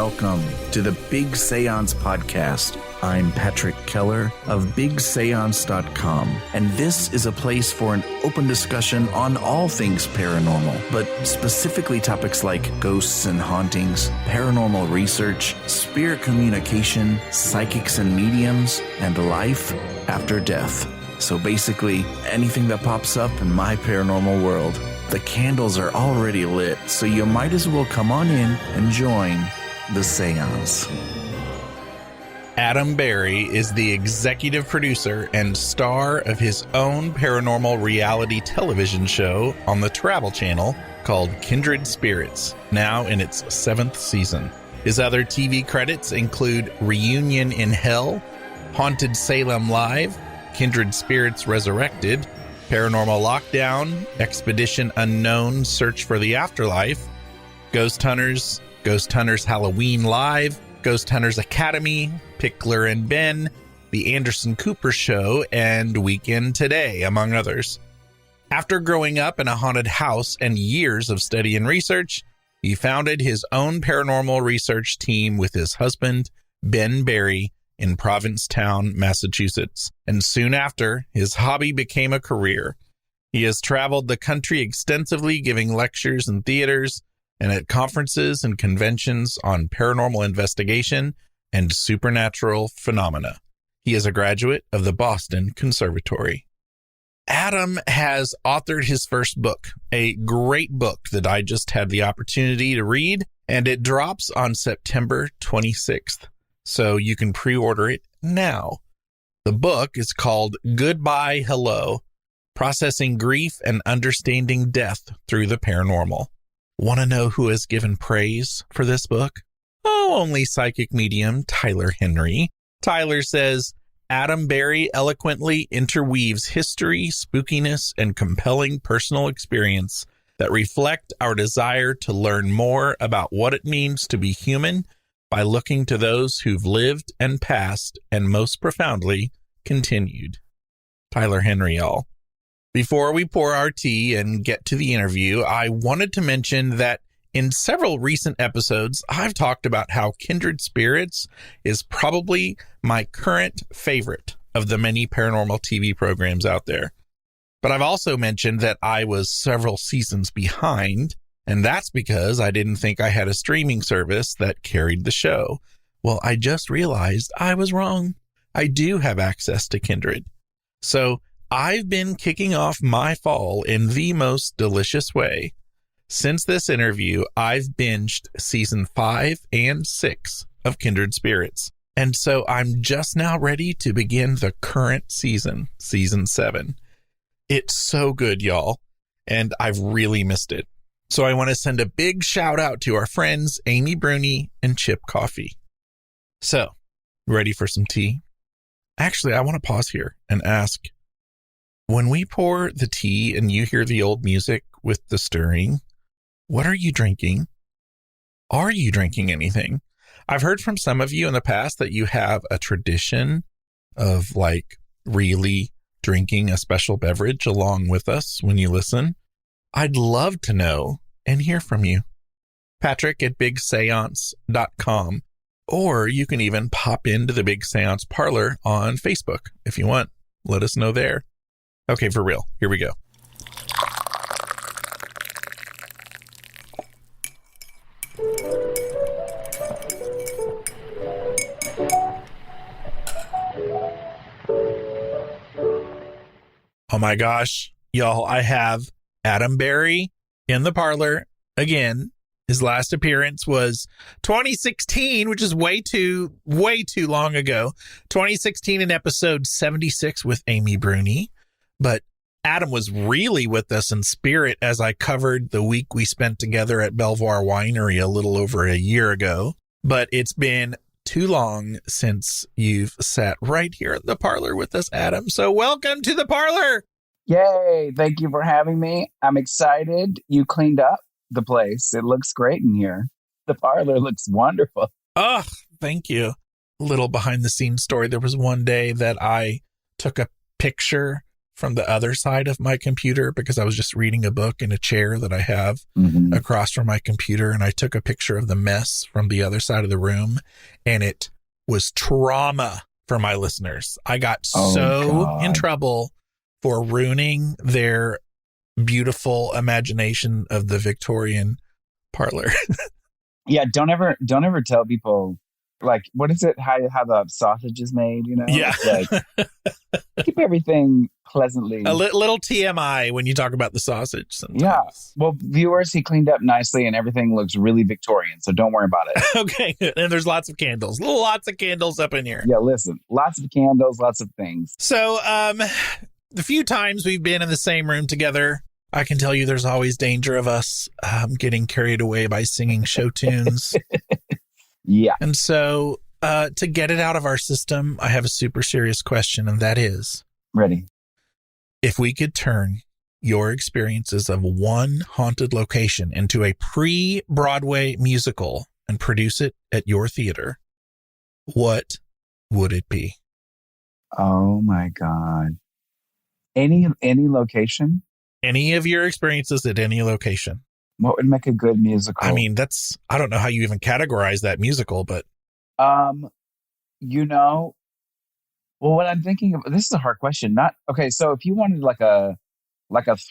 welcome to the Big Seance Podcast. I'm Patrick Keller of BigSeance.com, and this is a place for an open discussion on all things paranormal, but specifically topics like ghosts and hauntings, paranormal research, spirit communication, psychics and mediums, and life after death. So basically, anything that pops up in my paranormal world. The candles are already lit, so you might as well come on in and join the seance. Adam Berry is the executive producer and star of his own paranormal reality television show on the Travel Channel called Kindred Spirits, now in its 7th season. His other TV credits include Reunion in Hell, Haunted Salem Live, Kindred Spirits Resurrected, Paranormal Lockdown, Expedition Unknown Search for the Afterlife, Ghost Hunters, Ghost Hunters Halloween Live, Ghost Hunters Academy, Pickler and Ben, The Anderson Cooper Show, and Weekend Today, among others. After growing up in a haunted house and years of study and research, he founded his own paranormal research team with his husband, Ben Berry, in Provincetown, Massachusetts, and soon after, his hobby became a career. He has traveled the country extensively, giving lectures in theaters and at conferences and conventions on paranormal investigation and supernatural phenomena. He is a graduate of the Boston Conservatory. Adam has authored his first book, a great book that I just had the opportunity to read, and it drops on September 26th. So you can pre-order it now. The book is called Goodbye Hello, Processing Grief and Understanding Death Through the Paranormal. Want to know who has given praise for this book? Oh, only psychic medium Tyler Henry. Tyler says, Adam Berry eloquently interweaves history, spookiness, and compelling personal experience that reflect our desire to learn more about what it means to be human by looking to those who've lived and passed and most profoundly continued. Tyler Henry, y'all. Before we pour our tea and get to the interview, I wanted to mention that in several recent episodes, I've talked about how Kindred Spirits is probably my current favorite of the many paranormal TV programs out there. But I've also mentioned that I was several seasons behind, and that's because I didn't think I had a streaming service that carried the show. Well, I just realized I was wrong. I do have access to Kindred. So I've been kicking off my fall in the most delicious way. Since this interview, I've binged season 5 and 6 of Kindred Spirits. And so I'm just now ready to begin the current season, season 7. It's so good, y'all. And I've really missed it. So I want to send a big shout out to our friends, Amy Bruni and Chip Coffee. So, ready for some tea? Actually, I want to pause here and ask, when we pour the tea and you hear the old music with the stirring, what are you drinking? Are you drinking anything? I've heard from some of you in the past that you have a tradition of like really drinking a special beverage along with us when you listen. I'd love to know and hear from you. Patrick at BigSeance.com. Or you can even pop into the Big Seance Parlor on Facebook if you want. Let us know there. Okay, for real. Here we go. Oh my gosh, y'all, I have Adam Berry in the parlor again. His last appearance was 2016, which is way too long ago. 2016 in episode 76 with Amy Bruni. But Adam was really with us in spirit as I covered the week we spent together at Belvoir Winery a little over a year ago. But it's been too long since you've sat right here in the parlor with us, Adam. So welcome to the parlor. Yay. Thank you for having me. I'm excited. You cleaned up the place. It looks great in here. The parlor looks wonderful. Oh, thank you. A little behind the scenes story. There was one day that I took a picture from the other side of my computer because I was just reading a book in a chair that I have across from my computer. And I took a picture of the mess from the other side of the room, and it was trauma for my listeners. I got in trouble for ruining their beautiful imagination of the Victorian parlor. Yeah, don't ever tell people, like, what is it? How the sausage is made? You know? Yeah, like, keep everything pleasantly. A little TMI when you talk about the sausage. Sometimes. Yeah. Well, viewers, he cleaned up nicely, and everything looks really Victorian. So don't worry about it. Okay, good. And there's lots of candles. Lots of candles up in here. Yeah, listen, lots of candles, lots of things. So, the few times we've been in the same room together, I can tell you there's always danger of us getting carried away by singing show tunes. Yeah. And so to get it out of our system, I have a super serious question, and that is... Ready. If we could turn your experiences of one haunted location into a pre-Broadway musical and produce it at your theater, what would it be? Oh, my God. Any location? Any of your experiences at any location. What would make a good musical? I mean, I don't know how you even categorize that musical, but. Well, what I'm thinking of, this is a hard question. So if you wanted like a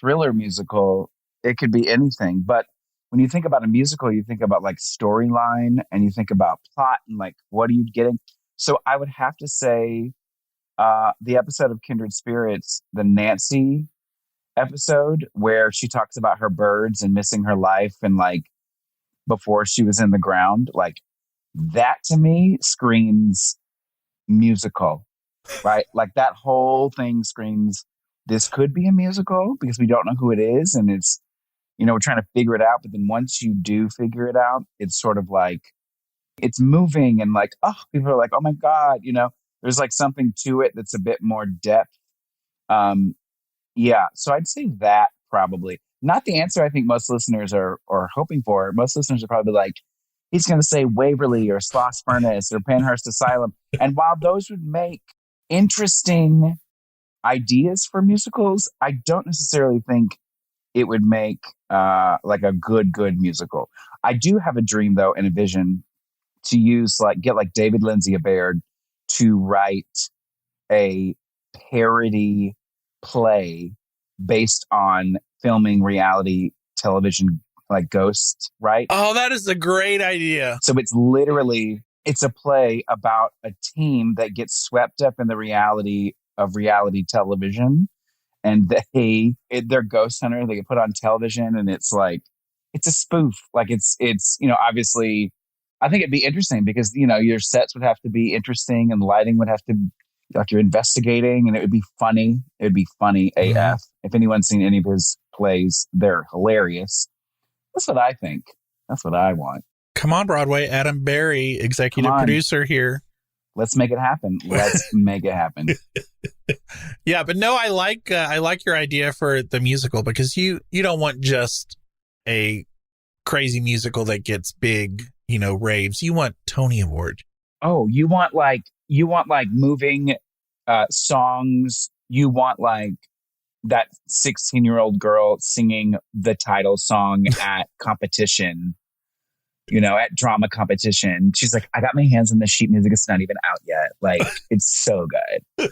thriller musical, it could be anything. But when you think about a musical, you think about like storyline, and you think about plot, and like, what are you getting? So I would have to say the episode of Kindred Spirits, the Nancy episode, where she talks about her birds and missing her life, and like before she was in the ground, like that to me screams musical, right? Like that whole thing screams, this could be a musical, because we don't know who it is, and it's, we're trying to figure it out. But then once you do figure it out, it's sort of like, it's moving, and like, oh, people are like, oh my God, there's like something to it that's a bit more depth. Yeah, so I'd say that probably. Not the answer I think most listeners are hoping for. Most listeners are probably like, he's going to say Waverly or Sloss Furnace or Penhurst Asylum. And while those would make interesting ideas for musicals, I don't necessarily think it would make like a good musical. I do have a dream, though, and a vision to get like David Lindsay Baird to write a parody play based on filming reality television, like Ghost, right? Oh, that is a great idea. So it's a play about a team that gets swept up in the reality of reality television, and they're ghost hunter. They get put on television, and it's like, it's a spoof. Like it's obviously, I think it'd be interesting because, your sets would have to be interesting, and lighting would have to, like, you're investigating, and it would be funny. It would be funny AF. If anyone's seen any of his plays, they're hilarious. That's what I think. That's what I want. Come on, Broadway. Adam Berry, executive producer here. Let's make it happen. Let's make it happen. Yeah, but no, I like your idea for the musical, because you don't want just a crazy musical that gets big, raves. You want Tony Award. Oh, you want like moving songs. You want like that 16-year-old girl singing the title song at competition, at drama competition. She's like, I got my hands on the sheet music. It's not even out yet. Like, it's so good.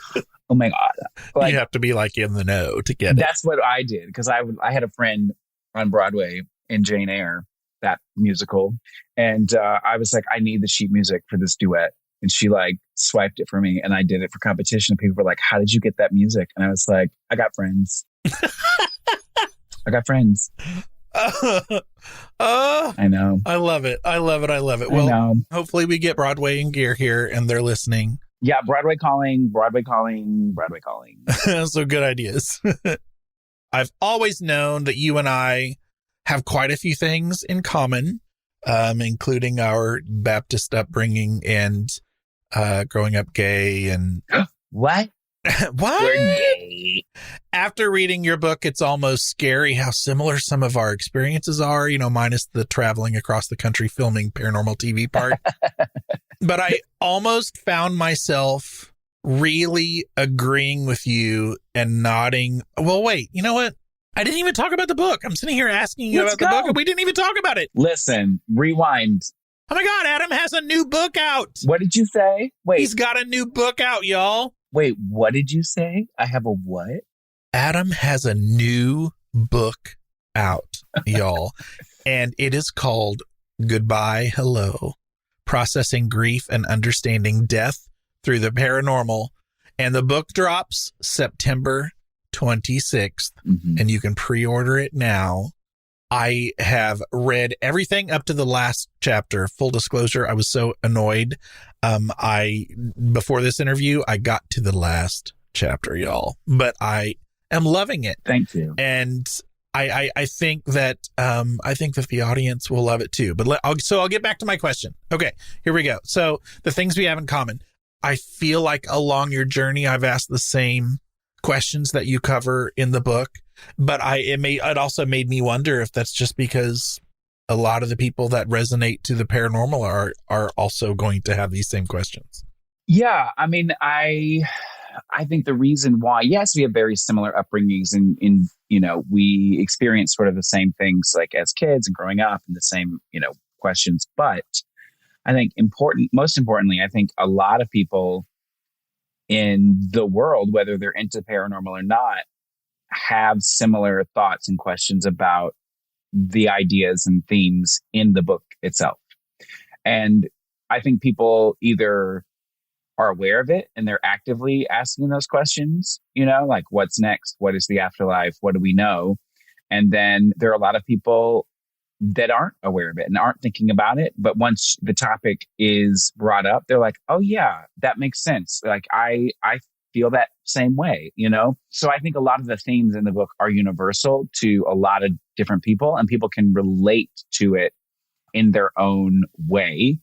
Oh my God. Like, you have to be like in the know to get it. That's what I did. Because I had a friend on Broadway in Jane Eyre, that musical. And I was like, I need the sheet music for this duet. And she like swiped it for me, and I did it for competition. People were like, how did you get that music? And I was like, I got friends. I got friends. I know. I love it. Well, hopefully we get Broadway in gear here, and they're listening. Yeah. Broadway calling. So good ideas. I've always known that you and I have quite a few things in common, including our Baptist upbringing and growing up gay and what? What? We're gay. After reading your book, it's almost scary how similar some of our experiences are, minus the traveling across the country filming paranormal TV part. But I almost found myself really agreeing with you and nodding. Well, wait, you know what? I didn't even talk about the book. I'm sitting here asking you about the book and we didn't even talk about it. Listen, rewind. Oh my God, Adam has a new book out. What did you say? Wait. He's got a new book out, y'all. Wait, what did you say? I have a what? Adam has a new book out, y'all. And it is called Goodbye, Hello, Processing Grief and Understanding Death Through the Paranormal. And the book drops September 26th, and you can pre-order it now. I have read everything up to the last chapter. Full disclosure, I was so annoyed. Before this interview, I got to the last chapter, y'all, but I am loving it. Thank you. And I think that the audience will love it too. But I'll get back to my question. Okay, here we go. So the things we have in common. I feel like along your journey, I've asked the same questions that you cover in the book, but it also made me wonder if that's just because a lot of the people that resonate to the paranormal are also going to have these same questions. Yeah, I mean, I think the reason why, yes, we have very similar upbringings in we experience sort of the same things like as kids and growing up and the same, questions. But I think most importantly, I think a lot of people in the world, whether they're into paranormal or not, have similar thoughts and questions about the ideas and themes in the book itself. And I think people either are aware of it and they're actively asking those questions, like what's next? What is the afterlife? What do we know? And then there are a lot of people that aren't aware of it and aren't thinking about it. But once the topic is brought up, they're like, oh yeah, that makes sense. Like I feel that same way, So I think a lot of the themes in the book are universal to a lot of different people and people can relate to it in their own way.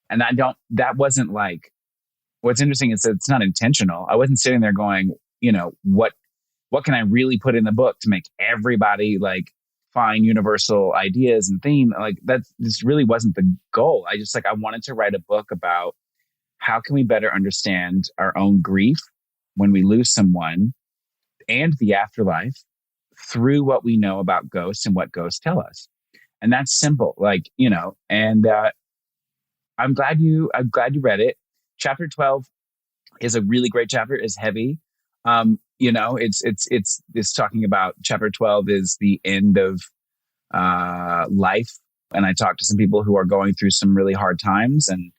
And that wasn't like, what's interesting is that it's not intentional. I wasn't sitting there going, what can I really put in the book to make everybody like find universal ideas and theme? Like this really wasn't the goal. I wanted to write a book about how can we better understand our own grief when we lose someone and the afterlife through what we know about ghosts and what ghosts tell us. And that's simple, and I'm glad you read it. Chapter 12 is a really great chapter. It's heavy. It's talking about chapter 12 is the end of life. And I talked to some people who are going through some really hard times. And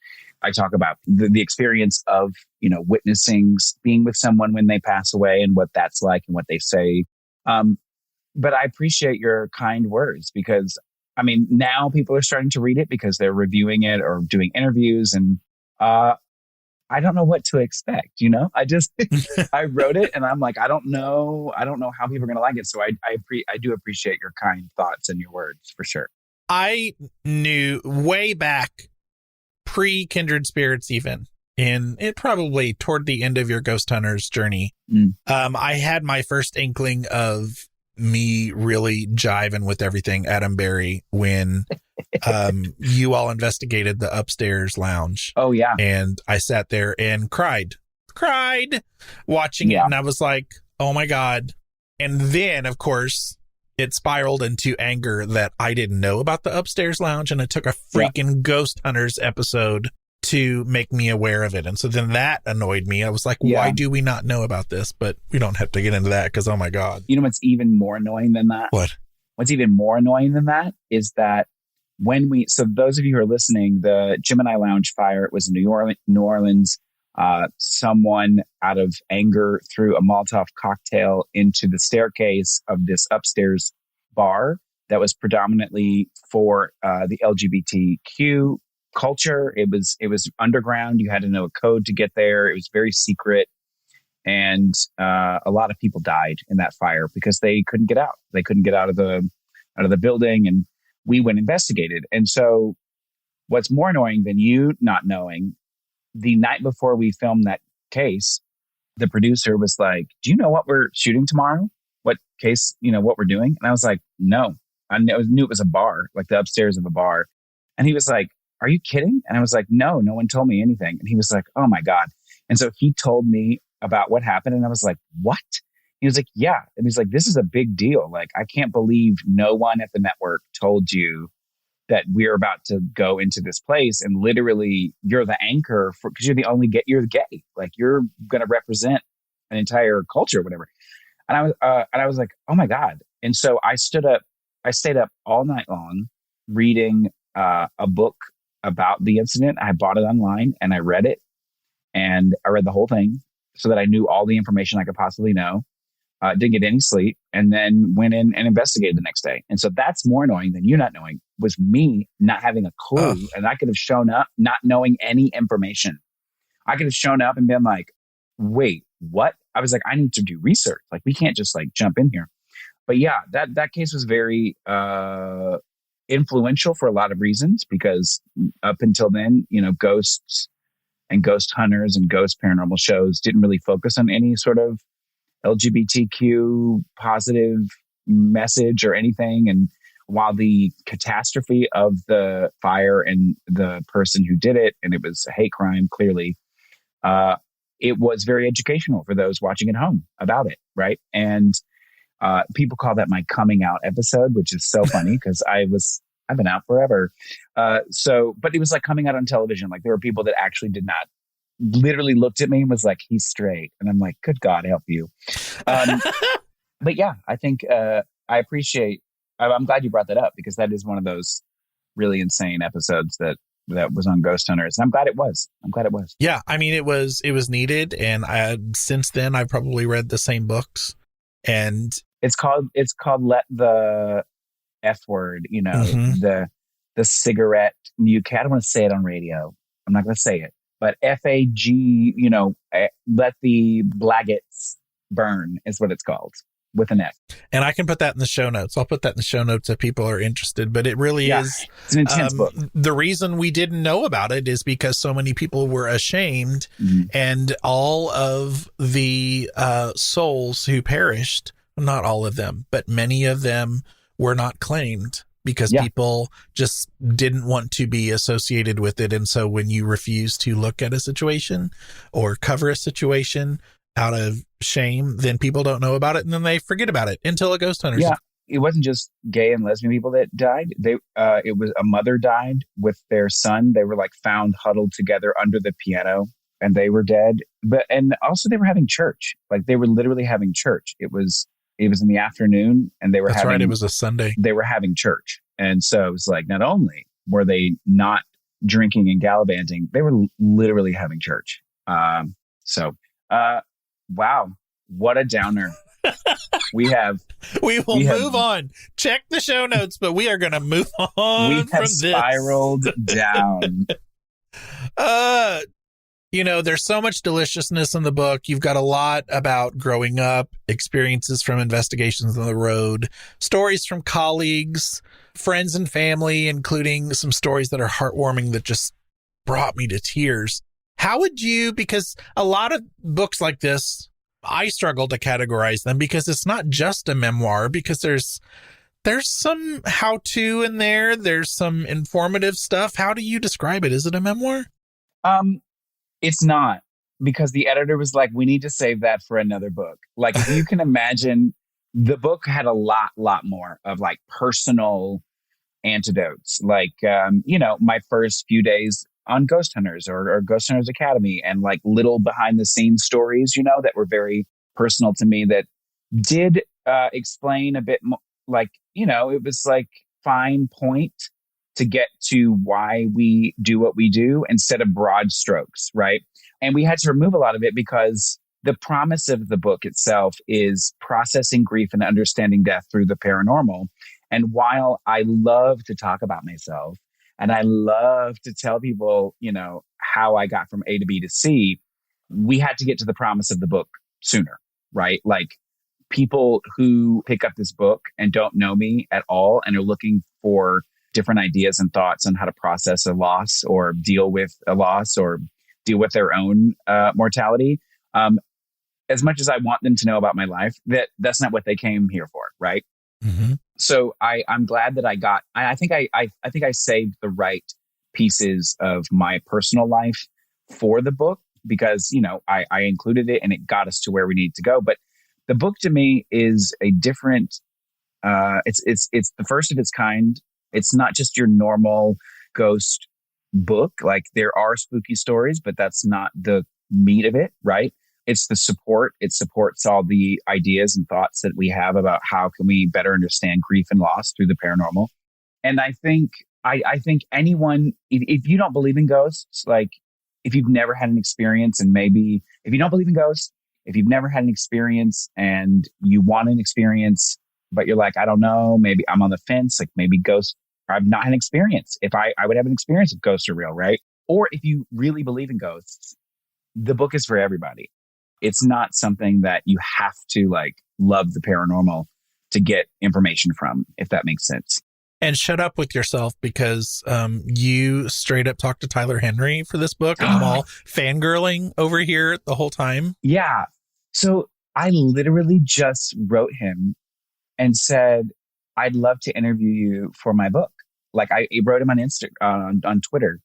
I talk about the experience of, witnessing being with someone when they pass away and what that's like and what they say. But I appreciate your kind words because, now people are starting to read it because they're reviewing it or doing interviews. And I don't know what to expect, I wrote it and I'm like, I don't know how people are going to like it. So I do appreciate your kind thoughts and your words for sure. I knew way back pre-Kindred Spirits, even in it, probably toward the end of your Ghost Hunters journey. I had my first inkling of me really jiving with everything Adam Berry when you all investigated the upstairs lounge. Oh yeah. And I sat there and cried watching it. And I was like, oh my God. And then of course it spiraled into anger that I didn't know about the upstairs lounge. And it took a freaking Ghost Hunters episode to make me aware of it. And so then that annoyed me. I was like, why do we not know about this? But we don't have to get into that because, oh my God. You know what's even more annoying than that? What? What's even more annoying than that is that so those of you who are listening, the Gemini Lounge fire, it was in New Orleans. Someone out of anger threw a Molotov cocktail into the staircase of this upstairs bar that was predominantly for the LGBTQ culture. It was underground. You had to know a code to get there. It was very secret. And a lot of people died in that fire because they couldn't get out. They couldn't get out of the building. And we went and investigated. And so what's more annoying than you not knowing, the night before we filmed that case, the producer was like, do you know what we're shooting tomorrow? What case, what we're doing? And I was like, no. I knew it was a bar, like the upstairs of a bar. And he was like, are you kidding? And I was like, no one told me anything. And he was like, oh my God. And so he told me about what happened. And I was like, what? He was like, yeah. And he's like, this is a big deal. Like, I can't believe no one at the network told you that we're about to go into this place. And literally you're the anchor for, because you're gay. Like, you're going to represent an entire culture, whatever. And I was like, oh my God. And so I stayed up all night long reading a book about the incident. I bought it online and I read it, and I read the whole thing so that I knew all the information I could possibly know. Didn't get any sleep, and then went in and investigated the next day. And so that's more annoying than you not knowing, was me not having a clue. And I could have shown up not knowing any information. I could have shown up and been like, wait, what? I was like, I need to do research. Like, we can't just like jump in here. But yeah, that case was very influential for a lot of reasons, because up until then, ghosts and ghost hunters and ghost paranormal shows didn't really focus on any sort of LGBTQ positive message or anything. And while the catastrophe of the fire and the person who did it, and it was a hate crime, clearly, it was very educational for those watching at home about it, right? And people call that my coming out episode, which is so funny because I've been out forever. But it was like coming out on television. Like, there were people that actually did not, literally looked at me and was like, he's straight. And I'm like, good God help you. But yeah, I think I'm glad you brought that up, because that is one of those really insane episodes that was on Ghost Hunters. And I'm glad it was. Yeah. I mean, it was needed. And since then I've probably read the same books, and it's called Let the F Word, the cigarette. I don't want to say it on radio. I'm not going to say it, but FAG, let the blaggets burn is what it's called, with an F. And I can put that in the show notes. I'll put that in the show notes if people are interested, but it really is. It's an intense book. The reason we didn't know about it is because so many people were ashamed, and all of the souls who perished, not all of them, but many of them were not claimed, because people just didn't want to be associated with it. And so when you refuse to look at a situation or cover a situation out of shame, then people don't know about it, and then they forget about it until a ghost hunter. Yeah, it wasn't just gay and lesbian people that died. It was a mother died with their son. They were like found huddled together under the piano, and they were dead. And also they were having church. Like, they were literally having church. It was in the afternoon, and they were right. It was a Sunday. They were having church. And so it was like, not only were they not drinking and gallivanting, they were literally having church. Wow, what a downer. We will move on. Check the show notes, but we are going to move on. We have spiraled down. There's so much deliciousness in the book. You've got a lot about growing up, experiences from investigations on the road, stories from colleagues, friends and family, including some stories that are heartwarming that just brought me to tears. How would you, because a lot of books like this, I struggle to categorize them, because it's not just a memoir, because there's some how-to in there. There's some informative stuff. How do you describe it? Is it a memoir? It's not, because the editor was like, we need to save that for another book. Like, if you can imagine, the book had a lot more of like personal antidotes. Like, my first few days on Ghost Hunters or Ghost Hunters Academy, and like little behind the scenes stories, that were very personal to me, that did explain a bit more, like, it was like fine point to get to why we do what we do instead of broad strokes, right? And we had to remove a lot of it, because the promise of the book itself is processing grief and understanding death through the paranormal. And while I love to talk about myself, and I love to tell people, how I got from A to B to C, we had to get to the promise of the book sooner, right? Like, people who pick up this book and don't know me at all and are looking for different ideas and thoughts on how to process a loss or deal with a loss or deal with their own mortality. As much as I want them to know about my life, that's not what they came here for, right? Mm-hmm. So I'm glad that I think I saved the right pieces of my personal life for the book, because, I included it and it got us to where we need to go. But the book to me is a different, it's the first of its kind. It's not just your normal ghost book. Like there are spooky stories, but that's not the meat of it, right? It's the support. It supports all the ideas and thoughts that we have about how can we better understand grief and loss through the paranormal. And I think anyone, if you don't believe in ghosts, like if you've never had an experience, and maybe if you don't believe in ghosts, if you've never had an experience and you want an experience, but you're like, I don't know, maybe I'm on the fence, like maybe ghosts, I've not had an experience. If I would have an experience if ghosts are real, right? Or if you really believe in ghosts, the book is for everybody. It's not something that you have to like love the paranormal to get information from, if that makes sense. And shut up with yourself, because you straight up talked to Tyler Henry for this book, and I'm all fangirling over here the whole time. Yeah. So I literally just wrote him and said, I'd love to interview you for my book. Like I wrote him on Twitter,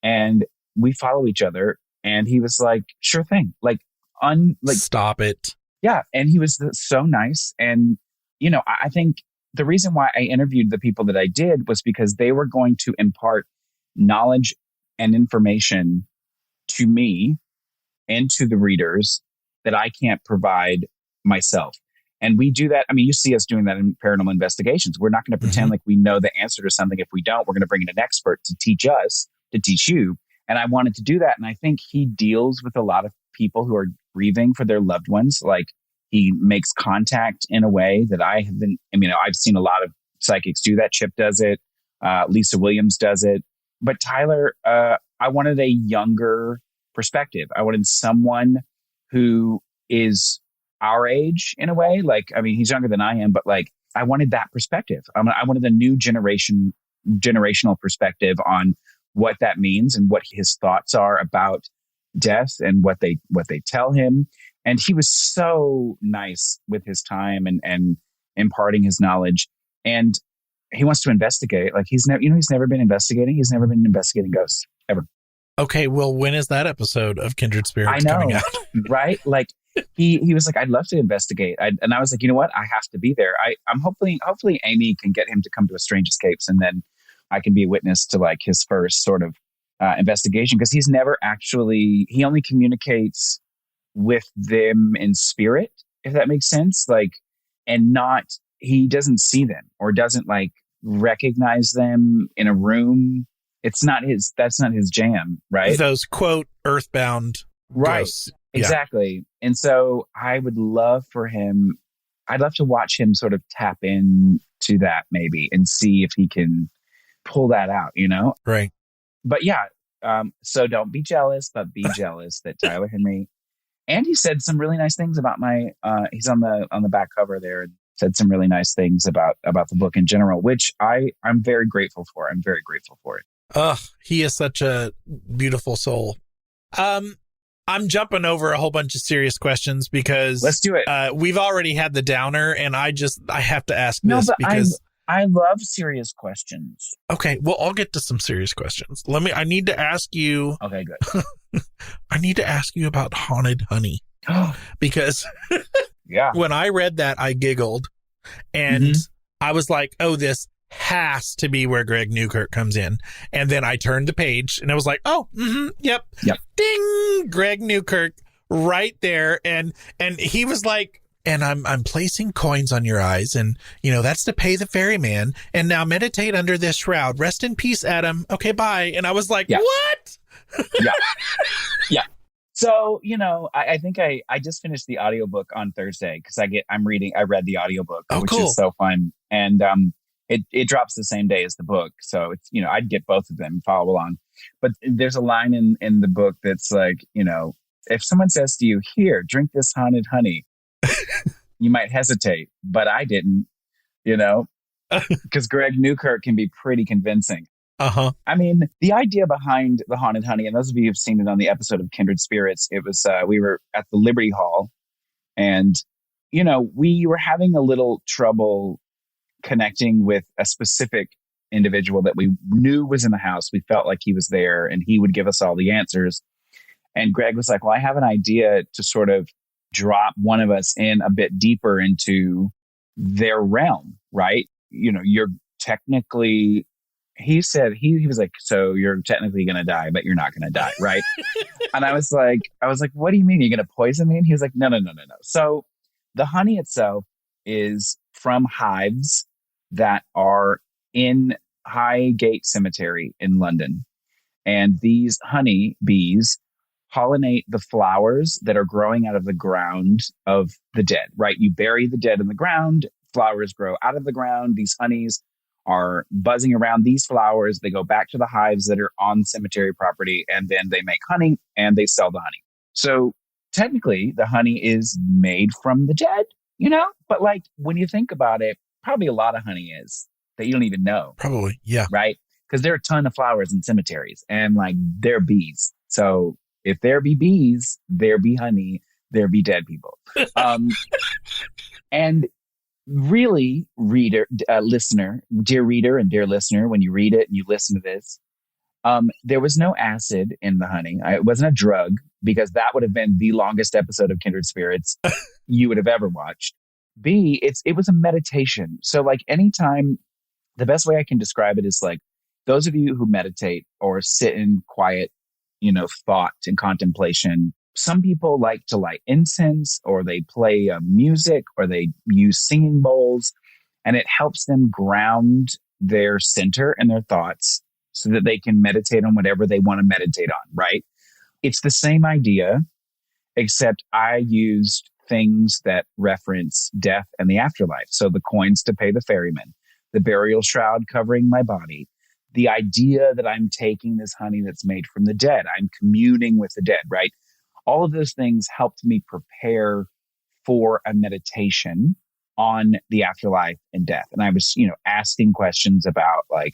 and we follow each other. And he was like, sure thing. Stop it. Yeah. And he was so nice. And, I think the reason why I interviewed the people that I did was because they were going to impart knowledge and information to me and to the readers that I can't provide myself. And we do that. I mean, you see us doing that in paranormal investigations. We're not going to pretend like we know the answer to something. If we don't, we're going to bring in an expert to teach us, to teach you. And I wanted to do that. And I think he deals with a lot of people who are grieving for their loved ones. Like he makes contact in a way that I've seen a lot of psychics do that. Chip does it. Lisa Williams does it. But Tyler, I wanted a younger perspective. I wanted someone who is our age in a way. Like, I mean, he's younger than I am, but like, I wanted that perspective. I wanted a new generational perspective on what that means and what his thoughts are about death and what they tell him. And he was so nice with his time and imparting his knowledge. And he wants to investigate. Like he's never been investigating. He's never been investigating ghosts ever. Okay. Well, when is that episode of Kindred Spirits coming out? Right? Like he was like, I'd love to investigate. And I was like, you know what? I have to be there. I'm hopefully Amy can get him to come to a Strange Escapes, and then I can be a witness to like his first sort of investigation, because he's never he only communicates with them in spirit, if that makes sense. Like, and he doesn't see them or doesn't like recognize them in a room. That's not his jam, right? Those quote earthbound right ghosts. Exactly. Yeah. And so I'd love to watch him sort of tap into that maybe and see if he can pull that out, Right. But yeah, so don't be jealous, but be jealous that Tyler Henry, and he said some really nice things about he's on the back cover there, and said some really nice things about the book in general, which I'm very grateful for. I'm very grateful for it. He is such a beautiful soul. I'm jumping over a whole bunch of serious questions because let's do it. We've already had the downer, and I have to ask this because I love serious questions. Okay, well, I'll get to some serious questions. I need to ask you. Okay, good. I need to ask you about Haunted Honey because yeah, when I read that, I giggled, and I was like, "Oh, this has to be where Greg Newkirk comes in." And then I turned the page, and I was like, "Oh, yep, ding, Greg Newkirk right there." And he was like, "And I'm placing coins on your eyes, and that's to pay the ferryman. And now meditate under this shroud. Rest in peace, Adam. Okay, bye." And I was like, "What?" Yeah. So, I think I just finished the audiobook on Thursday because I read the audiobook, which is so fun. And it drops the same day as the book. So it's, I'd get both of them and follow along. But there's a line in the book that's like, if someone says to you, "Here, drink this haunted honey," you might hesitate, but I didn't, because Greg Newkirk can be pretty convincing. I mean, the idea behind the haunted honey, and those of you who've seen it on the episode of Kindred Spirits, it was, we were at the Liberty Hall, and, we were having a little trouble connecting with a specific individual that we knew was in the house. We felt like he was there and he would give us all the answers. And Greg was like, well, I have an idea to sort of drop one of us in a bit deeper into their realm, right? You know, you're technically, he said, he was like, so you're technically going to die, but you're not going to die, right? And I was like, what do you mean? You're going to poison me? And he was like, no. So the honey itself is from hives that are in Highgate Cemetery in London. And these honey bees pollinate the flowers that are growing out of the ground of the dead, right? You bury the dead in the ground, flowers grow out of the ground. These honeys are buzzing around these flowers. They go back to the hives that are on cemetery property, and then they make honey and they sell the honey. So technically, the honey is made from the dead, you know? But like when you think about it, probably a lot of honey is that you don't even know. Probably, yeah. Right? Because there are a ton of flowers in cemeteries, and like they're bees. So if there be bees, there be honey, there be dead people. And really, listener, dear reader and dear listener, when you read it and you listen to this, there was no acid in the honey. It wasn't a drug, because that would have been the longest episode of Kindred Spirits you would have ever watched. B, it was a meditation. So like anytime, the best way I can describe it is like those of you who meditate or sit in quiet, thought and contemplation. Some people like to light incense, or they play music, or they use singing bowls, and it helps them ground their center and their thoughts so that they can meditate on whatever they want to meditate on, right? It's the same idea, except I used things that reference death and the afterlife. So the coins to pay the ferryman, the burial shroud covering my body, the idea that I'm taking this honey that's made from the dead, I'm communing with the dead, right? All of those things helped me prepare for a meditation on the afterlife and death. And I was, asking questions about like,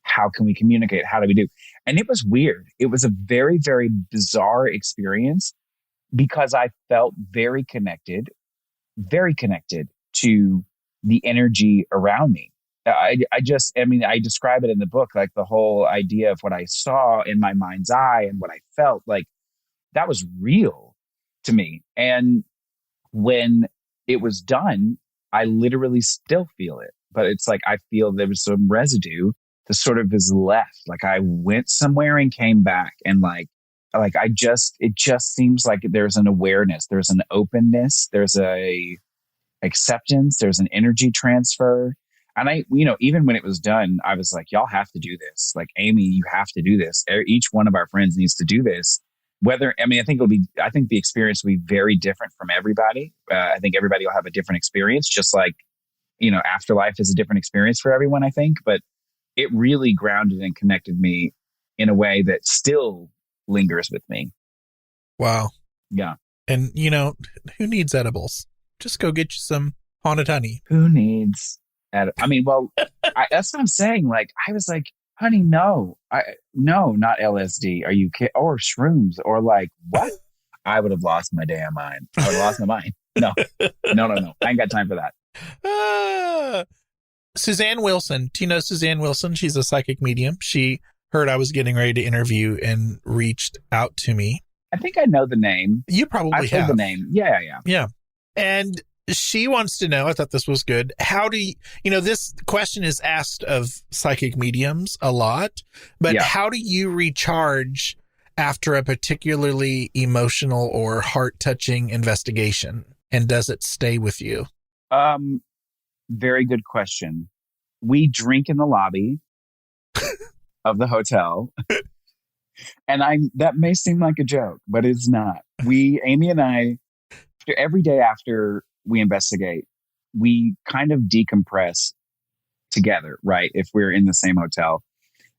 how can we communicate? How do we do? And it was weird. It was a very, very bizarre experience, because I felt very connected to the energy around me. I describe it in the book, like the whole idea of what I saw in my mind's eye and what I felt like, that was real to me. And when it was done, I literally still feel it, but it's like, I feel there was some residue that sort of is left. Like I went somewhere and came back, and it just seems like there's an awareness, there's an openness, there's a acceptance, there's an energy transfer. And I, even when it was done, I was like, y'all have to do this. Like, Amy, you have to do this. Each one of our friends needs to do this. I think the experience will be very different from everybody. I think everybody will have a different experience, just like, Afterlife is a different experience for everyone, I think. But it really grounded and connected me in a way that still lingers with me. Wow. Yeah. And, who needs edibles? Just go get you some haunted honey. Who needs that's what I'm saying. Like, I was like, honey, no, not LSD. Are you kidding? Or shrooms, or like, what? I would have lost my damn mind. I would have lost my mind. No. I ain't got time for that. Suzanne Wilson. Do you know Suzanne Wilson? She's a psychic medium. She heard I was getting ready to interview and reached out to me. I think I know the name. You probably I've have. heard the name. Yeah. Yeah. And she wants to know, I thought this was good. How do you, this question is asked of psychic mediums a lot, but How do you recharge after a particularly emotional or heart-touching investigation? And does it stay with you? Very good question. We drink in the lobby of the hotel. And that may seem like a joke, but it's not. Amy and I, every day after we investigate, we kind of decompress together, right? If we're in the same hotel.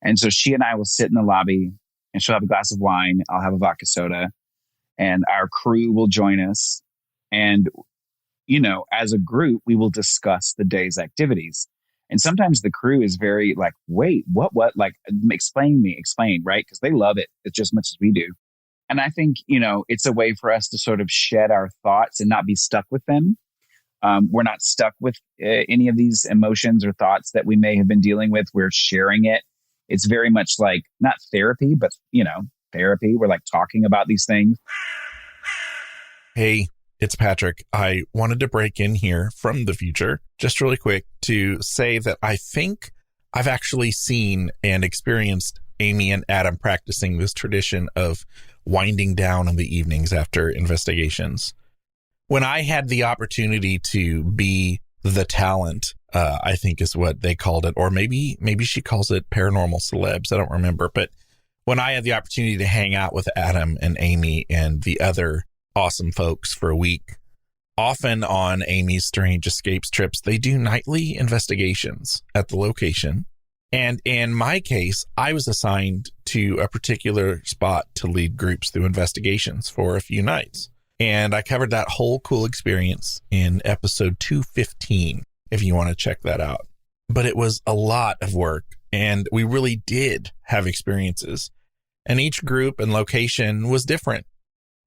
And so she and I will sit in the lobby, and she'll have a glass of wine. I'll have a vodka soda, and our crew will join us. And, as a group, we will discuss the day's activities. And sometimes the crew is very like, wait, what? Like, explain, right? Because they love it just as much as we do. And I think, it's a way for us to sort of shed our thoughts and not be stuck with them. We're not stuck with any of these emotions or thoughts that we may have been dealing with. We're sharing it. It's very much like, not therapy, but, therapy. We're like talking about these things. Hey, it's Patrick. I wanted to break in here from the future just really quick to say that I think I've actually seen and experienced Amy and Adam practicing this tradition of winding down in the evenings after investigations. When I had the opportunity to be the talent, I think is what they called it, or maybe she calls it paranormal celebs. I don't remember. But when I had the opportunity to hang out with Adam and Amy and the other awesome folks for a week, often on Amy's Strange Escapes trips, they do nightly investigations at the location. And in my case, I was assigned to a particular spot to lead groups through investigations for a few nights. And I covered that whole cool experience in episode 215, if you want to check that out. But it was a lot of work, and we really did have experiences. And each group and location was different.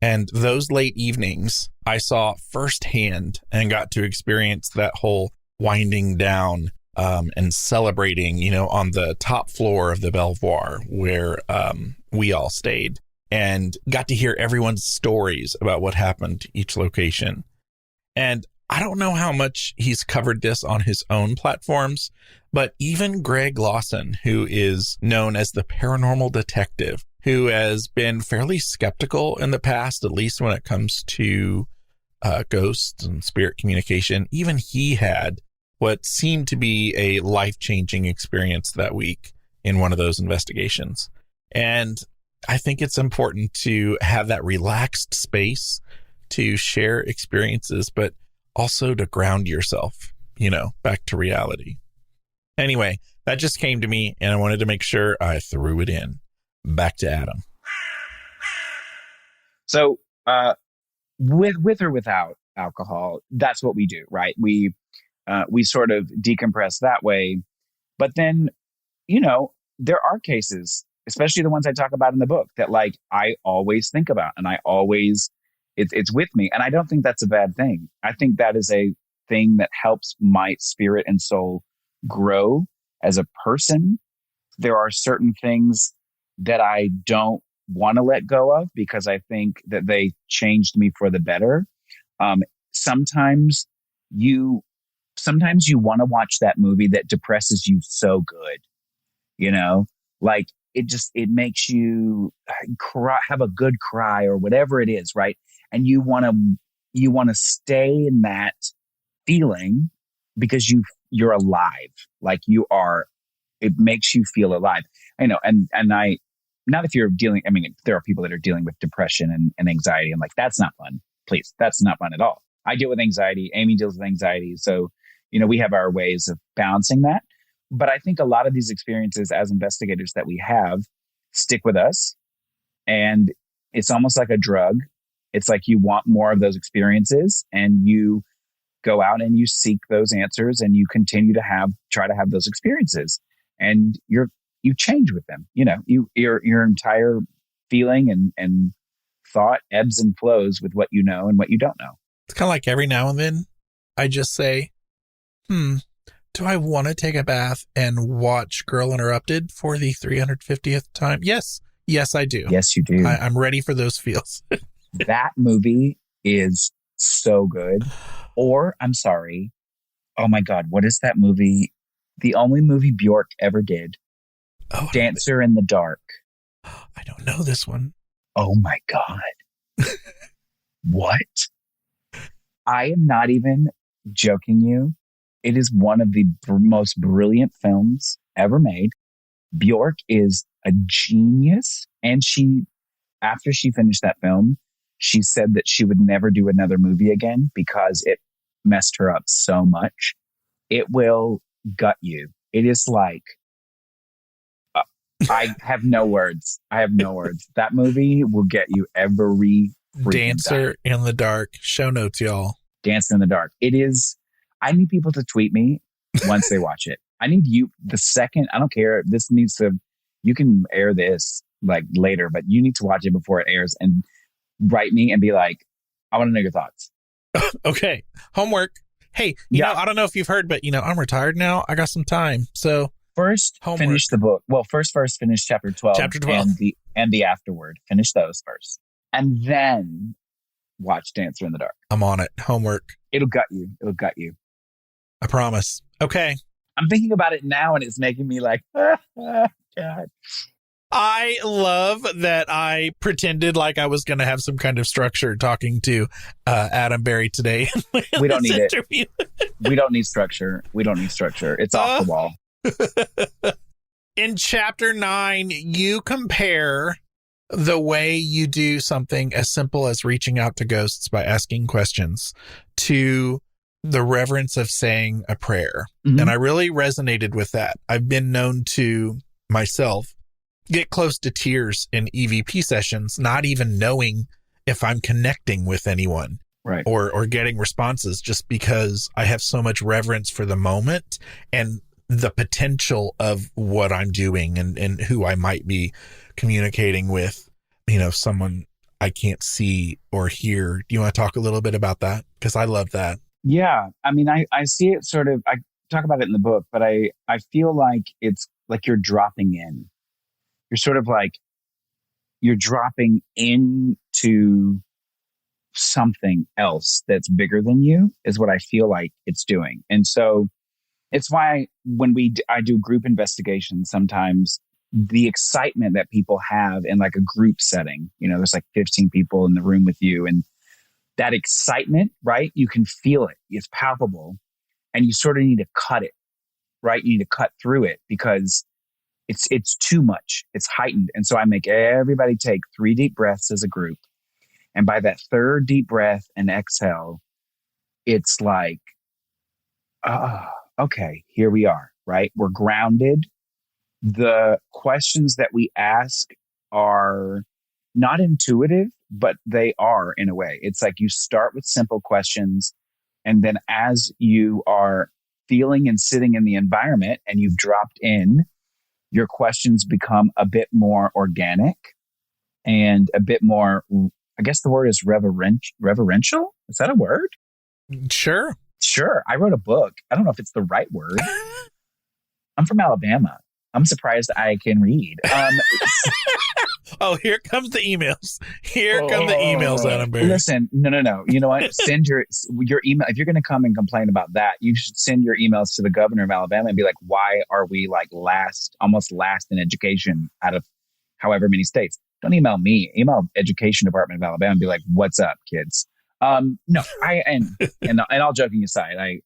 And those late evenings, I saw firsthand and got to experience that whole winding down and celebrating, on the top floor of the Belvoir where we all stayed, and got to hear everyone's stories about what happened to each location. And I don't know how much he's covered this on his own platforms, but even Greg Lawson, who is known as the paranormal detective, who has been fairly skeptical in the past, at least when it comes to ghosts and spirit communication, even he had what seemed to be a life-changing experience that week in one of those investigations. And I think it's important to have that relaxed space to share experiences, but also to ground yourself, back to reality. Anyway, that just came to me, and I wanted to make sure I threw it in. Back to Adam. So, with or without alcohol, that's what we do, right? We sort of decompress that way. But then, there are cases, especially the ones I talk about in the book, that like I always think about, and it's with me. And I don't think that's a bad thing. I think that is a thing that helps my spirit and soul grow as a person. There are certain things that I don't want to let go of because I think that they changed me for the better. Sometimes you want to watch that movie that depresses you so good, like it makes you cry, have a good cry or whatever it is. Right. And you want to stay in that feeling because you're alive. Like it makes you feel alive. I know. And not if you're dealing, there are people that are dealing with depression and anxiety, and like, that's not fun. Please. That's not fun at all. I deal with anxiety. Amy deals with anxiety. So, we have our ways of balancing that. But I think a lot of these experiences as investigators that we have stick with us. And it's almost like a drug. It's like you want more of those experiences, and you go out and you seek those answers, and you continue to try to have those experiences, and you change with them. Your entire feeling and thought ebbs and flows with what you know and what you don't know. It's kind of like every now and then I just say, do I want to take a bath and watch Girl Interrupted for the 350th time? Yes, I do. Yes, you do. I'm ready for those feels. That movie is so good. Or, I'm sorry. Oh my God, what is that movie? The only movie Bjork ever did. Oh, Dancer in the Dark. I don't know this one. Oh my God. What? I am not even joking you. It is one of the most brilliant films ever made. Bjork is a genius. And after she finished that film, she said that she would never do another movie again because it messed her up so much. It will gut you. It is like, I have no words. That movie will get you every Dancer in the Dark. Show notes, y'all. Dancer in the Dark. It is. I need people to tweet me once they watch it. I need you the second. I don't care. You can air this like later, but you need to watch it before it airs and write me and be like, I want to know your thoughts. Okay. Homework. Hey, I don't know if you've heard, but I'm retired now. I got some time. So First, Homework. finish the book. Well, first finish chapter 12, Chapter 12. and the afterward. Finish those first. And then watch Dancer in the Dark. I'm on it. Homework. It'll gut you. It'll gut you. I promise. Okay. I'm thinking about it now and it's making me like, God. I love that I pretended like I was going to have some kind of structure talking to Adam Berry today. We don't need it. We don't need structure. It's off the wall. In chapter 9, you compare the way you do something as simple as reaching out to ghosts by asking questions to the reverence of saying a prayer. Mm-hmm. And I really resonated with that. I've been known to myself get close to tears in EVP sessions, not even knowing if I'm connecting with anyone, right, or getting responses, just because I have so much reverence for the moment and the potential of what I'm doing and who I might be communicating with, someone I can't see or hear. Do you want to talk a little bit about that? Because I love that. Yeah. I mean, I see it sort of, I talk about it in the book, but I feel like it's like you're dropping in. You're sort of like, you're dropping into something else that's bigger than you is what I feel like it's doing. And so it's why when I do group investigations, sometimes the excitement that people have in like a group setting, there's like 15 people in the room with you, and that excitement, right? You can feel it. It's palpable, and you sort of need to cut it, right? You need to cut through it because it's too much. It's heightened. And so I make everybody take 3 deep breaths as a group. And by that third deep breath and exhale, it's like, okay, here we are, right? We're grounded. The questions that we ask are not intuitive, but they are in a way. It's like you start with simple questions, and then as you are feeling and sitting in the environment and you've dropped in, your questions become a bit more organic and a bit more, I guess the word is reverential. Is that a word? Sure. I wrote a book. I don't know if it's the right word. I'm from Alabama. I'm surprised I can read. Oh, here comes the emails. Here come the emails, Adam Berry. Listen, no. You know what? Send your email. If you're going to come and complain about that, you should send your emails to the governor of Alabama and be like, why are we like almost last in education out of however many states? Don't email me. Email Education Department of Alabama and be like, what's up, kids? No, and all joking aside,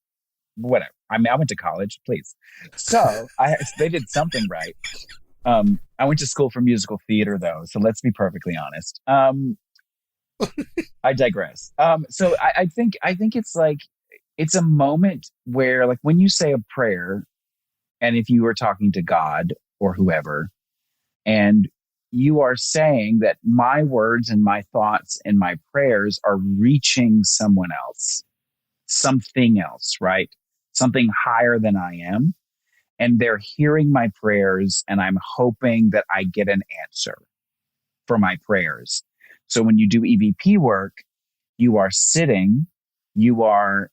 whatever. I mean, I went to college, please. So they did something right. I went to school for musical theater, though. So let's be perfectly honest. I digress. So I think it's like, it's a moment where, like, when you say a prayer, and if you were talking to God or whoever, and you are saying that my words and my thoughts and my prayers are reaching someone else, something else, right? Something higher than I am. And they're hearing my prayers, and I'm hoping that I get an answer for my prayers. So when you do EVP work, you are sitting, you are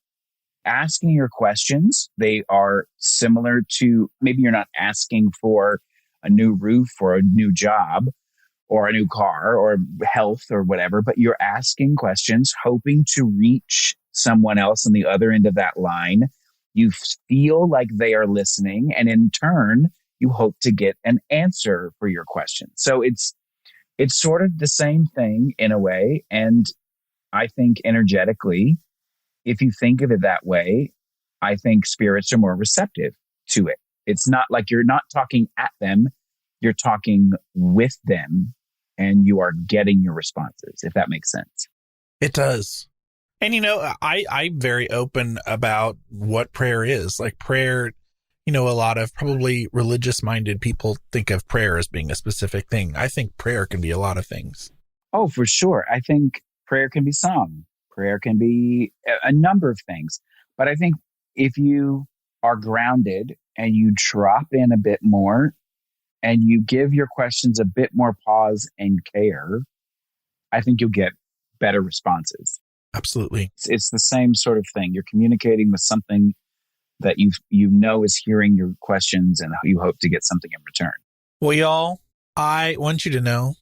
asking your questions. They are similar to, maybe you're not asking for a new roof or a new job or a new car or health or whatever, but you're asking questions, hoping to reach someone else on the other end of that line. You feel like they are listening, and in turn, you hope to get an answer for your question. So it's sort of the same thing in a way. And I think energetically, if you think of it that way, I think spirits are more receptive to it. It's not like you're not talking at them, you're talking with them, and you are getting your responses, if that makes sense. It does. And, I'm very open about what prayer is. Like prayer, a lot of probably religious minded people think of prayer as being a specific thing. I think prayer can be a lot of things. Oh, for sure. I think prayer can be sung. Prayer can be a number of things. But I think if you are grounded and you drop in a bit more and you give your questions a bit more pause and care, I think you'll get better responses. Absolutely. It's the same sort of thing. You're communicating with something that you know is hearing your questions and you hope to get something in return. Well, y'all, I want you to know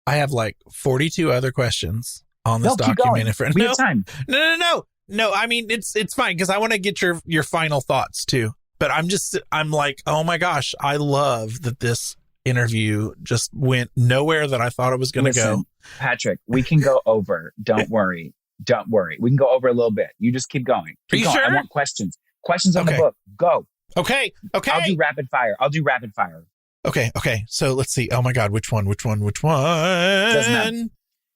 I have like 42 other questions on this document. We have time. No. I mean, it's fine because I want to get your final thoughts too. But I'm like, oh my gosh, I love that this interview just went nowhere that I thought it was going to go. Patrick, we can go over. Don't worry. We can go over a little bit. You just keep going. Are you sure? I want questions. Questions on the book. Go. Okay. I'll do rapid fire. Okay. So let's see. Oh my God. Which one? Doesn't matter.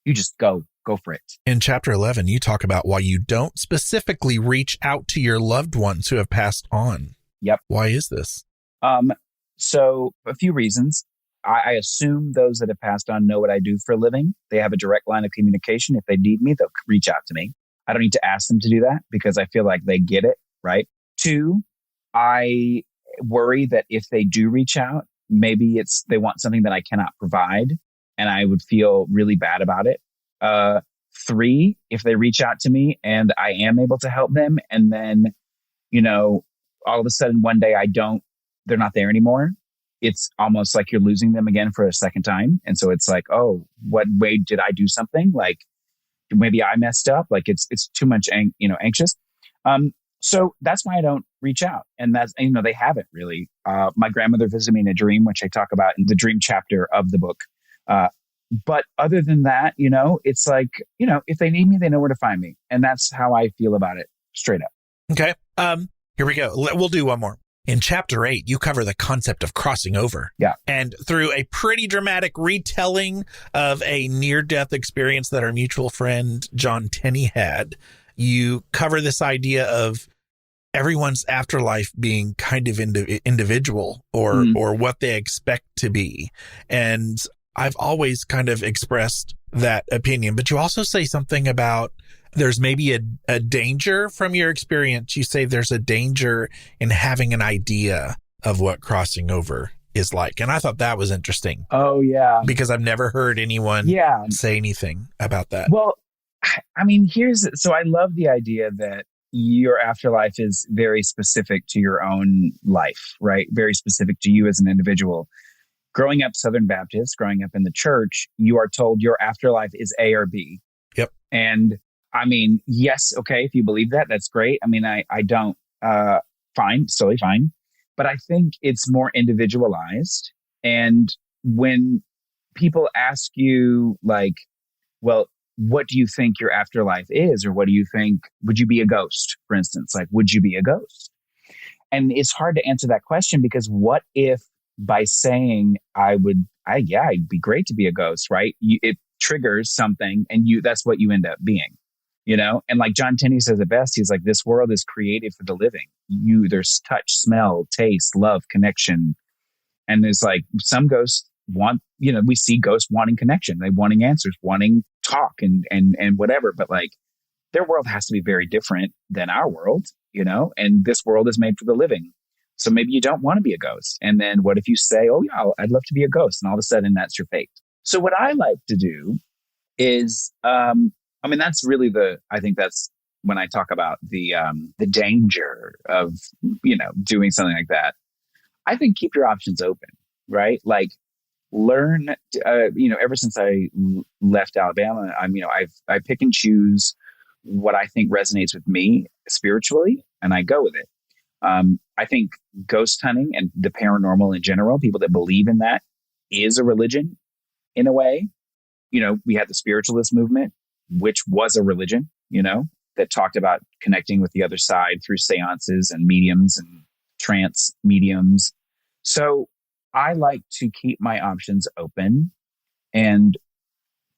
You just go for it. In chapter 11, you talk about why you don't specifically reach out to your loved ones who have passed on. Yep. Why is this? So a few reasons. I assume those that have passed on know what I do for a living. They have a direct line of communication. If they need me, they'll reach out to me. I don't need to ask them to do that because I feel like they get it, right? 2, I worry that if they do reach out, maybe they want something that I cannot provide, and I would feel really bad about it. 3, if they reach out to me and I am able to help them, and then, all of a sudden one day they're not there anymore. It's almost like you're losing them again for a second time. And so it's like, oh, what way did I do something? Like maybe I messed up. Like it's too much, anxious. So that's why I don't reach out. And that's, they haven't really. My grandmother visited me in a dream, which I talk about in the dream chapter of the book. But other than that, it's like, if they need me, they know where to find me. And that's how I feel about it straight up. Okay. Here we go. We'll do one more. In chapter 8, you cover the concept of crossing over. Yeah. And through a pretty dramatic retelling of a near-death experience that our mutual friend John Tenney had, you cover this idea of everyone's afterlife being kind of individual or what they expect to be. And I've always kind of expressed that opinion. But you also say something about there's maybe a danger from your experience. You say there's a danger in having an idea of what crossing over is like. And I thought that was interesting. Oh, yeah. Because I've never heard anyone say anything about that. Well, I mean, so I love the idea that your afterlife is very specific to your own life, right? Very specific to you as an individual. Growing up Southern Baptist, growing up in the church, you are told your afterlife is A or B. Yep. And I mean, yes, okay, if you believe that, that's great. I mean, I don't, fine, silly, fine. But I think it's more individualized. And when people ask you, like, well, what do you think your afterlife is? Or what do you think, would you be a ghost, for instance? Like, would you be a ghost? And it's hard to answer that question because what if by saying it'd be great to be a ghost, right? It triggers something and that's what you end up being. And like John Tenney says it best, he's like, this world is created for the living. There's touch, smell, taste, love, connection. And there's like some ghosts want, we see ghosts wanting connection. They wanting answers, wanting talk and whatever. But like their world has to be very different than our world, and this world is made for the living. So maybe you don't want to be a ghost. And then what if you say, oh yeah, I'd love to be a ghost. And all of a sudden that's your fate. So what I like to do is, that's really I think that's when I talk about the danger of, doing something like that. I think keep your options open, right? Like learn, ever since I left Alabama, I pick and choose what I think resonates with me spiritually, and I go with it. I think ghost hunting and the paranormal in general, people that believe in that, is a religion in a way. We had the spiritualist movement, which was a religion, that talked about connecting with the other side through seances and mediums and trance mediums. So I like to keep my options open and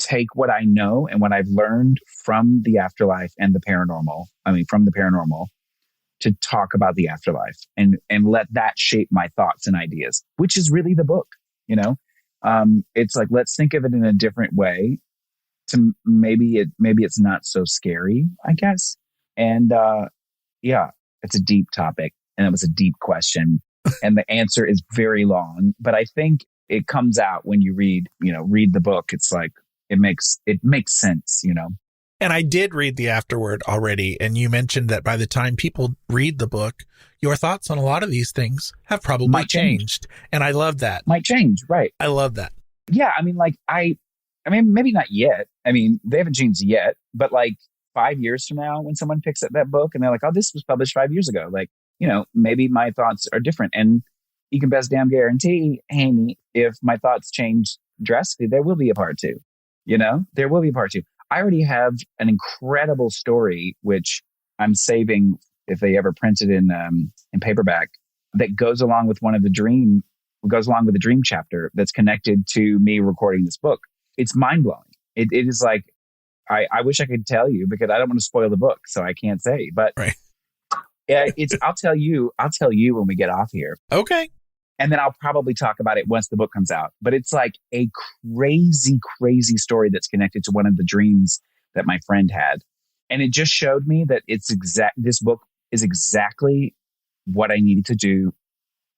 take what I know and what I've learned from the afterlife and from the paranormal to talk about the afterlife and let that shape my thoughts and ideas, which is really the book. It's like, let's think of it in a different way. To maybe it's not so scary, I guess. And it's a deep topic, and it was a deep question, and the answer is very long. But I think it comes out when you read the book. It's like it makes sense, And I did read the afterword already, and you mentioned that by the time people read the book, your thoughts on a lot of these things have probably Might change. changed. And I love that. Might change, right? I love that. Yeah, I mean, like, I mean, maybe not yet. I mean, they haven't changed yet, but like 5 years from now, when someone picks up that book and they're like, oh, this was published 5 years ago, like, you know, maybe my thoughts are different. And you can best damn guarantee, Haney, if my thoughts change drastically, there will be a part two. You know, there will be a part two. I already have an incredible story, which I'm saving if they ever print it in paperback, that goes along with the dream chapter that's connected to me recording this book. It's mind blowing. It is like, I wish I could tell you, because I don't want to spoil the book, so I can't say, but right. Yeah, I'll tell you when we get off here. Okay. And then I'll probably talk about it once the book comes out. But it's like a crazy, crazy story that's connected to one of the dreams that my friend had. And it just showed me that this book is exactly what I needed to do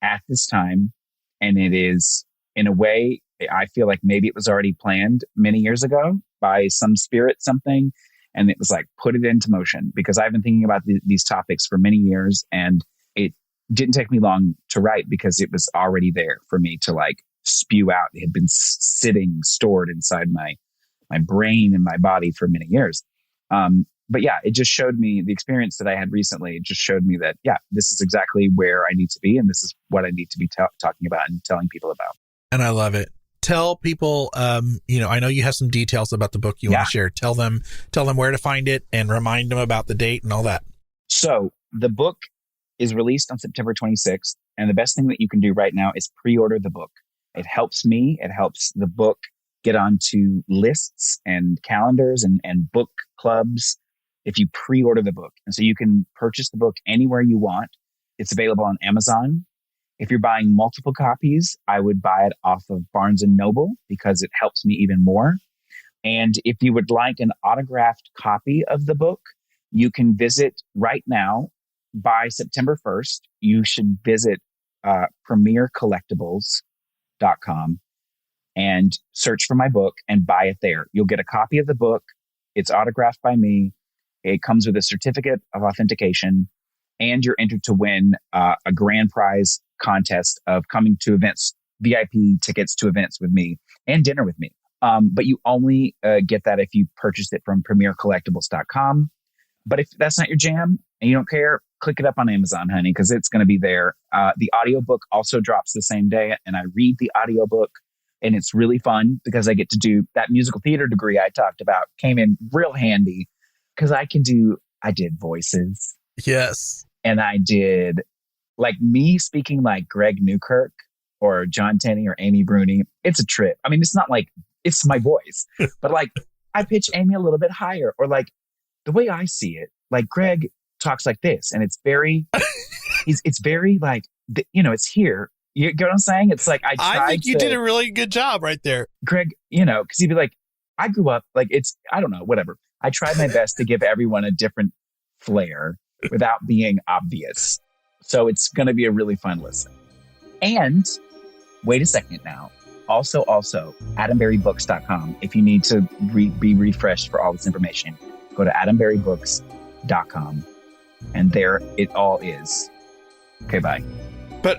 at this time. And it is, in a way, I feel like maybe it was already planned many years ago by some spirit, something. And it was like, put it into motion, because I've been thinking about these topics for many years, and it didn't take me long to write because it was already there for me to like spew out. It had been sitting stored inside my brain and my body for many years. But yeah, it just showed me the experience that I had recently. It just showed me that, yeah, this is exactly where I need to be. And this is what I need to be talking about and telling people about. And I love it. Tell people, I know you have some details about the book you want to share. Tell them where to find it and remind them about the date and all that. So the book is released on September 26th. And the best thing that you can do right now is pre-order the book. It helps me. It helps the book get onto lists and calendars and book clubs if you pre-order the book. And so you can purchase the book anywhere you want. It's available on Amazon. If you're buying multiple copies, I would buy it off of Barnes & Noble because it helps me even more. And if you would like an autographed copy of the book, you can visit right now. By September 1st, you should visit premiercollectibles.com and search for my book and buy it there. You'll get a copy of the book. It's autographed by me. It comes with a certificate of authentication, and you're entered to win a grand prize contest of coming to events, VIP tickets to events with me and dinner with me. But you only get that if you purchase it from premiercollectibles.com. But if that's not your jam and you don't care, click it up on Amazon, honey, because it's going to be there. The audiobook also drops the same day, and I read the audiobook, and it's really fun because I get to do that musical theater degree I talked about. Came in real handy because I did voices. Yes. And I did like me speaking like Greg Newkirk or John Tenney or Amy Bruni. It's a trip. I mean, it's not like it's my voice, but like I pitch Amy a little bit higher, or like the way I see it, like Greg talks like this, and it's very, it's very like, it's here. You get what I'm saying? It's like, I think you did a really good job right there, Greg, because he'd be like, I grew up like I don't know, whatever. I tried my best to give everyone a different flair without being obvious. So it's going to be a really fun listen. And wait a second now. Also, AdamberryBooks.com. If you need to be refreshed for all this information, go to AdamberryBooks.com. And there it all is. Okay, bye. But,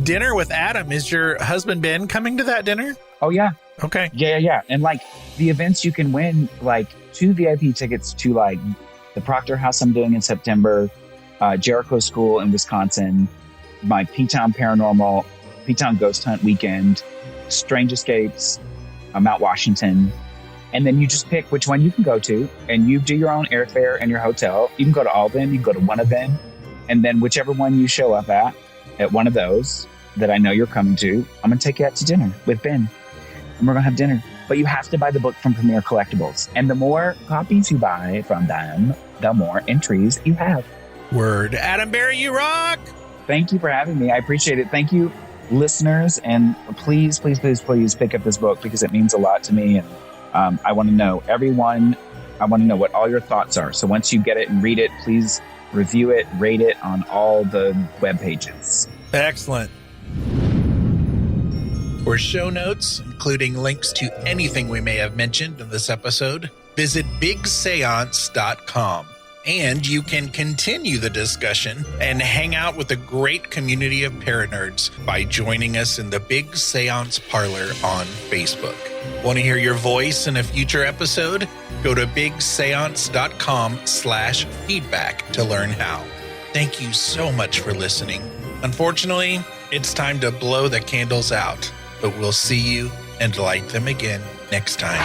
dinner with Adam. Is your husband Ben coming to that dinner? Oh, yeah. Okay. Yeah. And like the events you can win, like 2 VIP tickets to like the Proctor House I'm doing in September, Jericho School in Wisconsin, my P-Town Ghost Hunt weekend, Strange Escapes, Mount Washington. And then you just pick which one you can go to, and you do your own airfare and your hotel. You can go to all of them. You can go to one of them. And then whichever one you show up at one of those that I know you're coming to, I'm going to take you out to dinner with Ben. And we're going to have dinner. But you have to buy the book from Premier Collectibles. And the more copies you buy from them, the more entries you have. Word. Adam Berry, you rock! Thank you for having me. I appreciate it. Thank you, listeners. And please, please, please, please pick up this book because it means a lot to me. And I want to know what all your thoughts are. So once you get it and read it, please review it, rate it on all the web pages. Excellent. For show notes, including links to anything we may have mentioned in this episode, visit bigseance.com. And you can continue the discussion and hang out with a great community of Paranerds by joining us in the Big Seance Parlor on Facebook. Want to hear your voice in a future episode? Go to bigseance.com/feedback to learn how. Thank you so much for listening. Unfortunately, it's time to blow the candles out, but we'll see you and light them again next time.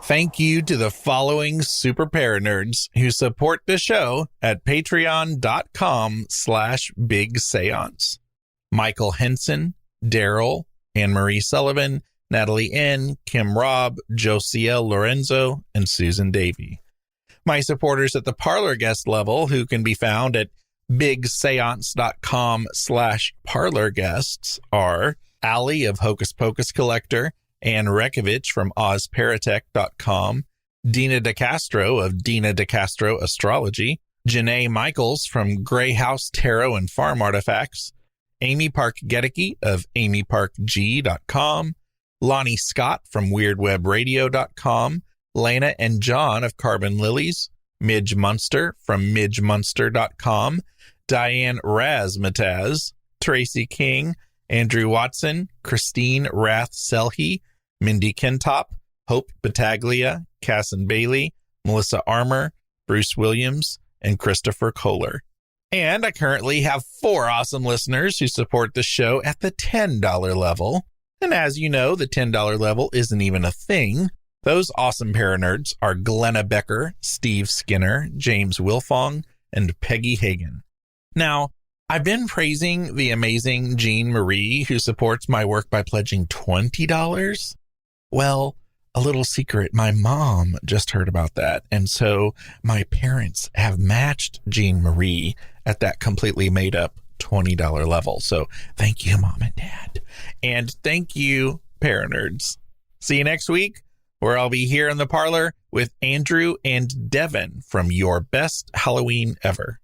Thank you to the following super Paranerds who support the show at patreon.com/bigseance. Michael Henson, Daryl, Anne-Marie Sullivan, Natalie N., Kim Robb, Josiel Lorenzo, and Susan Davey. My supporters at the Parlor guest level, who can be found at bigseance.com/parlor guests, are Allie of Hocus Pocus Collector, Anne Rekovich from OzParatech.com, Dina DeCastro of Dina DeCastro Astrology, Janae Michaels from Grey House Tarot and Farm Artifacts, Amy Park Gedicke of AmyParkG.com, Lonnie Scott from WeirdWebRadio.com, Lena and John of Carbon Lilies, Midge Munster from MidgeMunster.com, Diane Razmataz, Tracy King, Andrew Watson, Christine Rath-Selhe, Mindy Kentop, Hope Battaglia, Casson Bailey, Melissa Armour, Bruce Williams, and Christopher Kohler. And I currently have 4 awesome listeners who support the show at the $10 level. And as you know, the $10 level isn't even a thing. Those awesome Paranerds are Glenna Becker, Steve Skinner, James Wilfong, and Peggy Hagan. Now, I've been praising the amazing Jean Marie, who supports my work by pledging $20. Well, a little secret, my mom just heard about that. And so my parents have matched Jean Marie at that completely made up $20 level. So thank you, Mom and Dad. And thank you, Paranerds. See you next week, where I'll be here in the parlor with Andrew and Devin from Your Best Halloween Ever.